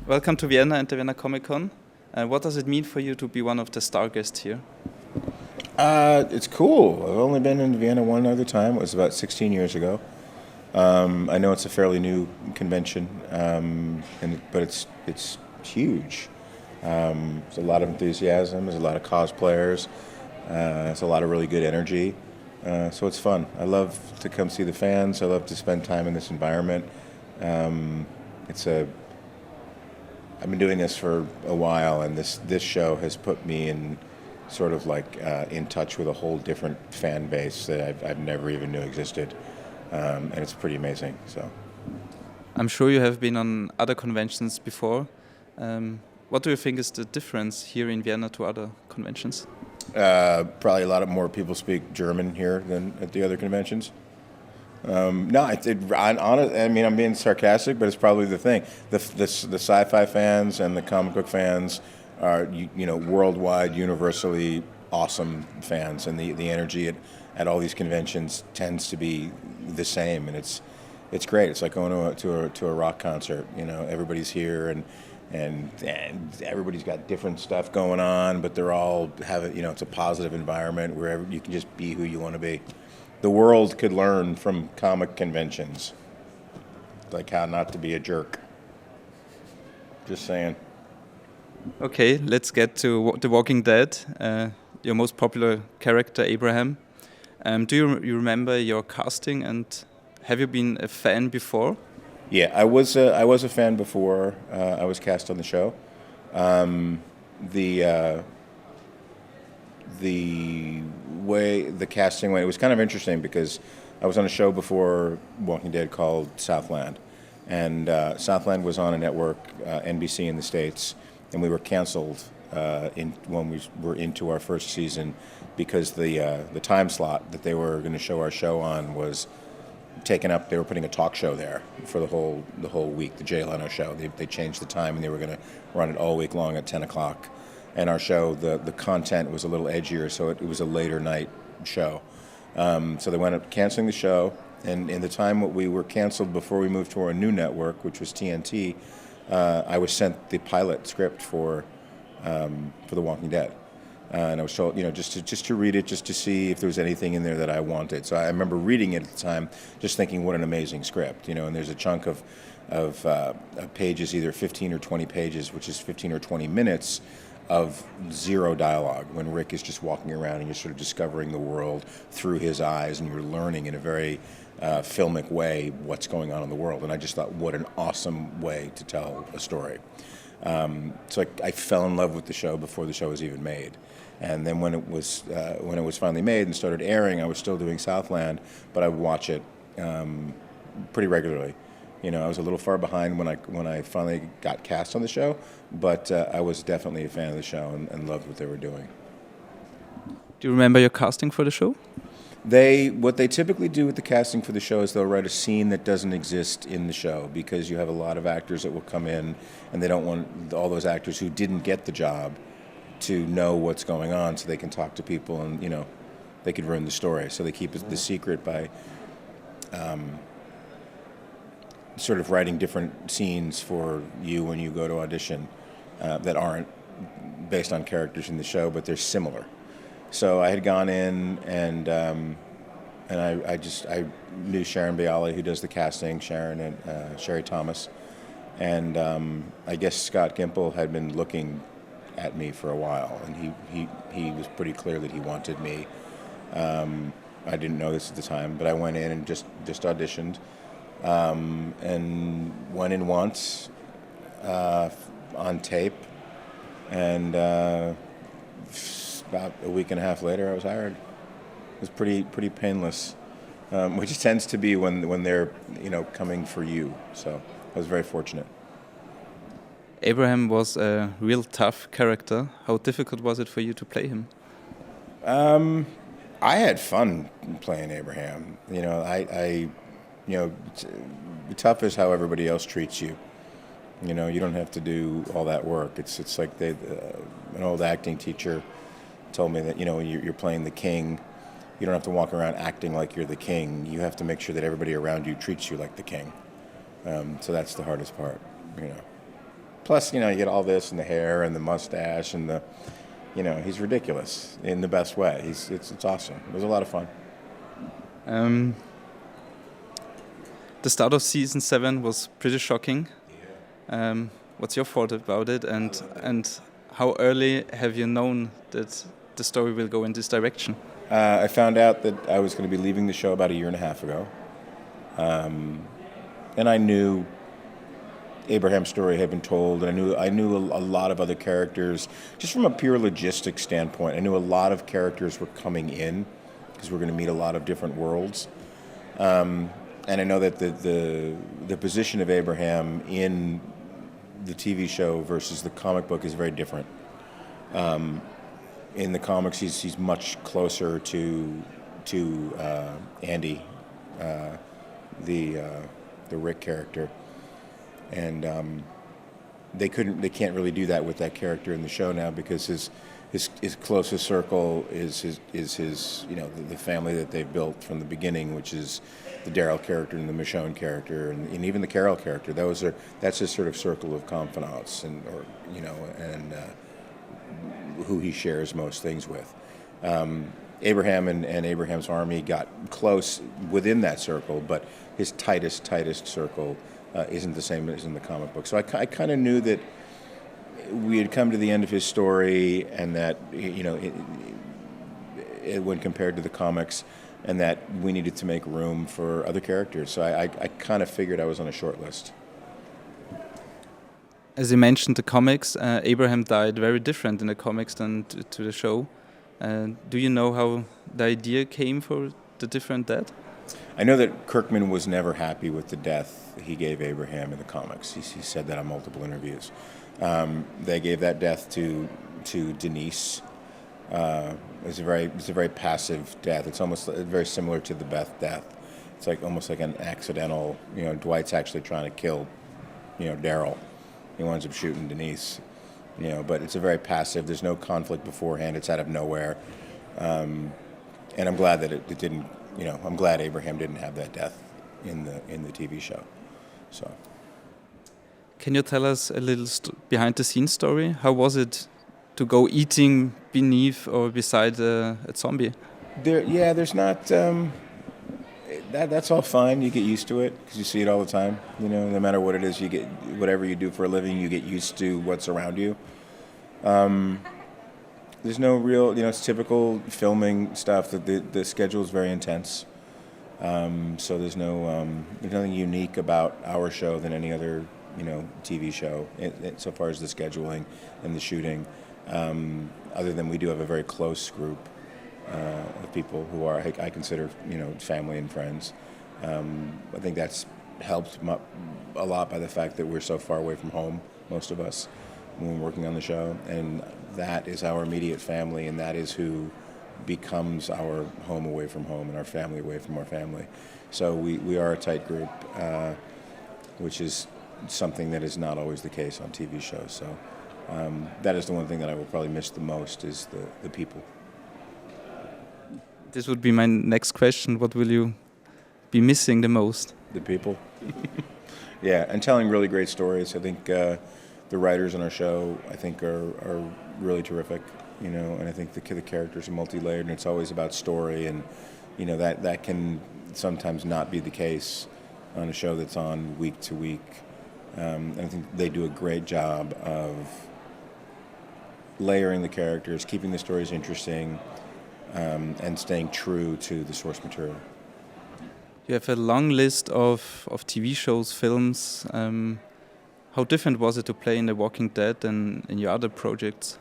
Welcome to Vienna and the Vienna Comic Con. What does it mean for you to be one of the star guests here? It's cool. I've only been in Vienna one other time. It was about 16 years ago. I know it's a fairly new convention, but it's huge. There's a lot of enthusiasm. There's a lot of cosplayers. There's a lot of really good energy. So it's fun. I love to come see the fans. I love to spend time in this environment. I've been doing this for a while, and this show has put me in sort of like in touch with a whole different fan base that I've never even knew existed, and it's pretty amazing. So, I'm sure you have been on other conventions before. What do you think is the difference here in Vienna to other conventions? Probably a lot more people speak German here than at the other conventions. No, I mean, I'm being sarcastic, but it's probably the thing. The sci-fi fans and the comic book fans are, worldwide, universally awesome fans, and the energy at all these conventions tends to be the same, and it's great. It's like going to a rock concert. Everybody's here, and everybody's got different stuff going on, but they're all it's a positive environment where you can just be who you want to be. The world could learn from comic conventions, like how not to be a jerk. Just saying. Okay, let's get to The Walking Dead. Your most popular character, Abraham. Do you remember your casting, and have you been a fan before? Yeah, I was a fan before I was cast on the show. The way the casting went, it was kind of interesting because I was on a show before Walking Dead called Southland, and Southland was on a network, NBC in the States, and we were canceled when we were into our first season because the time slot that they were going to show our show on was taken up. They were putting a talk show there for the whole week, the Jay Leno show. They changed the time, and they were going to run it all week long at 10 o'clock. And our show, the content was a little edgier, so it was a later night show. So they wound up canceling the show, and in the time we were canceled before we moved to our new network, which was TNT, I was sent the pilot script for The Walking Dead. And I was told, just to read it, just to see if there was anything in there that I wanted. So I remember reading it at the time, just thinking, what an amazing script, and there's a chunk of pages, either 15 or 20 pages, which is 15 or 20 minutes, of zero dialogue, when Rick is just walking around and you're sort of discovering the world through his eyes, and you're learning in a very filmic way what's going on in the world. And I just thought, what an awesome way to tell a story. So I fell in love with the show before the show was even made. And then when it was finally made and started airing, I was still doing Southland, but I would watch it pretty regularly. I was a little far behind when I finally got cast on the show, but I was definitely a fan of the show and loved what they were doing. Do you remember your casting for the show? What they typically do with the casting for the show is they'll write a scene that doesn't exist in the show, because you have a lot of actors that will come in, and they don't want all those actors who didn't get the job to know what's going on, so they can talk to people, and they could ruin the story. So they keep it the secret by sort of writing different scenes for you when you go to audition that aren't based on characters in the show, but they're similar. So I had gone in, and I knew Sharon Bialy, who does the casting, Sharon and Sherry Thomas, and I guess Scott Gimple had been looking at me for a while, and he was pretty clear that he wanted me. I didn't know this at the time, but I went in and just auditioned. And went in once on tape, and about a week and a half later, I was hired. It was pretty painless, which tends to be when they're coming for you. So I was very fortunate. Abraham was a real tough character. How difficult was it for you to play him? I had fun playing Abraham. Tough is how everybody else treats you. You don't have to do all that work. It's like an old acting teacher told me that when you're playing the king, you don't have to walk around acting like you're the king. You have to make sure that everybody around you treats you like the king. So that's the hardest part, you know. Plus, you know, you get all this and the hair and the mustache and the, you know, he's ridiculous in the best way. It's awesome. It was a lot of fun. The start of season 7 was pretty shocking. What's your thought about it, and how early have you known that the story will go in this direction? I found out that I was going to be leaving the show about a year and a half ago, and I knew Abraham's story had been told, and I knew a lot of other characters. Just from a pure logistics standpoint, I knew a lot of characters were coming in because we're going to meet a lot of different worlds. And I know that the position of Abraham in the TV show versus the comic book is very different. In the comics, he's much closer to Andy, the Rick character, and they can't really do that with that character in the show now because his closest circle is his you know the family that they've built from the beginning, which is the Daryl character and the Michonne character and even the Carol character. That's his sort of circle of confidants and who he shares most things with. Abraham and Abraham's army got close within that circle, but his tightest circle isn't the same as in the comic book. So I kind of knew that we had come to the end of his story, and that when compared to the comics, and that we needed to make room for other characters. So I kind of figured I was on a short list. As you mentioned, the comics, Abraham died very different in the comics than to the show. Do you know how the idea came for the different death? I know that Kirkman was never happy with the death he gave Abraham in the comics. He said that on multiple interviews. They gave that death to Denise. It's a very passive death. It's almost very similar to the Beth death. It's almost like an accidental. Dwight's actually trying to kill, Daryl. He winds up shooting Denise. But it's a very passive. There's no conflict beforehand. It's out of nowhere. And I'm glad that it didn't. I'm glad Abraham didn't have that death in the TV show. So. Can you tell us a little behind-the-scenes story? How was it to go eating beneath or beside a zombie? There's not. That's all fine. You get used to it because you see it all the time. No matter what it is, you get whatever you do for a living, you get used to what's around you. There's no real. It's typical filming stuff. That the schedule is very intense. So there's nothing unique about our show than any other TV show so far as the scheduling and the shooting. Other than we do have a very close group of people who are I consider family and friends. I think that's helped a lot by the fact that we're so far away from home, most of us, when we're working on the show, and that is our immediate family, and that is who becomes our home away from home and our family away from our family. So we are a tight group, which is something that is not always the case on TV shows. So that is the one thing that I will probably miss the most is the people. This would be my next question. What will you be missing the most? The people. Yeah, and telling really great stories. I think the writers on our show, I think, are really terrific. And I think the characters are multi-layered, and it's always about story, and that can sometimes not be the case on a show that's on week to week. I think they do a great job of layering the characters, keeping the stories interesting, and staying true to the source material. You have a long list of TV shows, films. How different was it to play in The Walking Dead than in your other projects?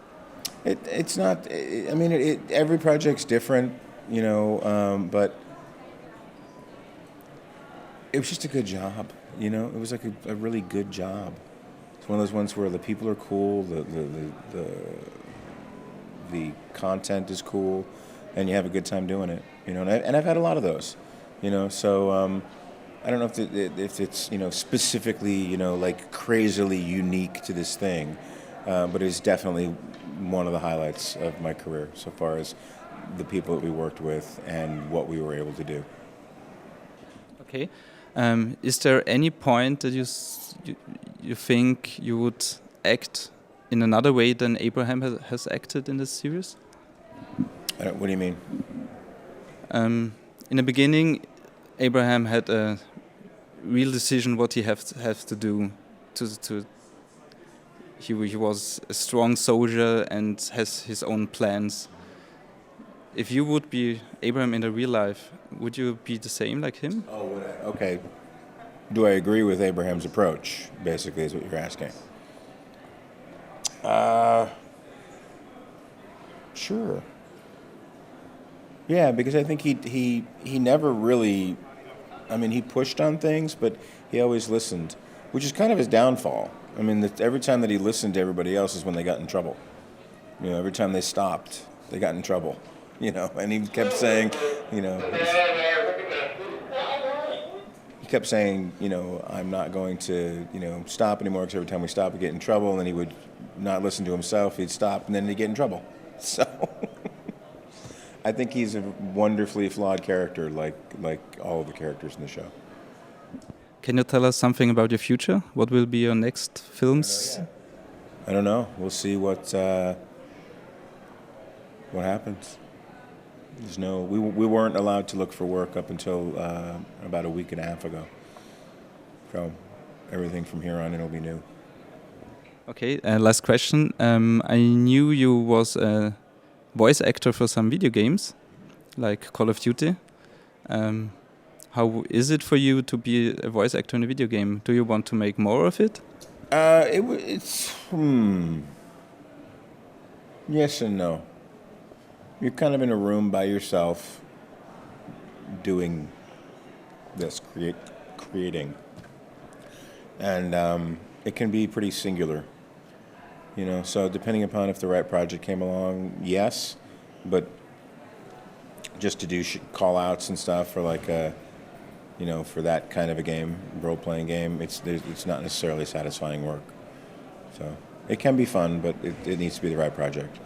It's not. Every project's different, but it was just a good job. It was like a really good job. It's one of those ones where the people are cool, the content is cool, and you have a good time doing it. And I've had a lot of those. So I don't know if it's specifically like crazily unique to this thing, but it's definitely one of the highlights of my career so far as the people that we worked with and what we were able to do. Okay. Is there any point that you think you would act in another way than Abraham has acted in this series? What do you mean? In the beginning, Abraham had a real decision what he have to do. He was a strong soldier and has his own plans. If you would be Abraham in the real life, would you be the same like him? Oh, okay. Do I agree with Abraham's approach, basically, is what you're asking? Sure. Yeah, because I think he never really, I mean, he pushed on things, but he always listened, which is kind of his downfall. I mean, every time that he listened to everybody else is when they got in trouble. You know, every time they stopped, they got in trouble. You know, and he kept saying, you know, I'm not going to, you know, stop anymore because every time we stop, we get in trouble. And then he would not listen to himself. He'd stop, and then he'd get in trouble. So I think he's a wonderfully flawed character, like all of the characters in the show. Can you tell us something about your future? What will be your next films? I don't know. We'll see what happens. We weren't allowed to look for work up until about a week and a half ago. So everything from here on, it'll be new. Okay, last question. I knew you was a voice actor for some video games, like Call of Duty. How is it for you to be a voice actor in a video game? Do you want to make more of it? Yes and no. You're kind of in a room by yourself doing this, creating. And it can be pretty singular, you know, so depending upon if the right project came along, yes, but just to do call-outs and stuff for like you know, for that kind of a game, role-playing game, it's not necessarily satisfying work. So it can be fun, but it needs to be the right project.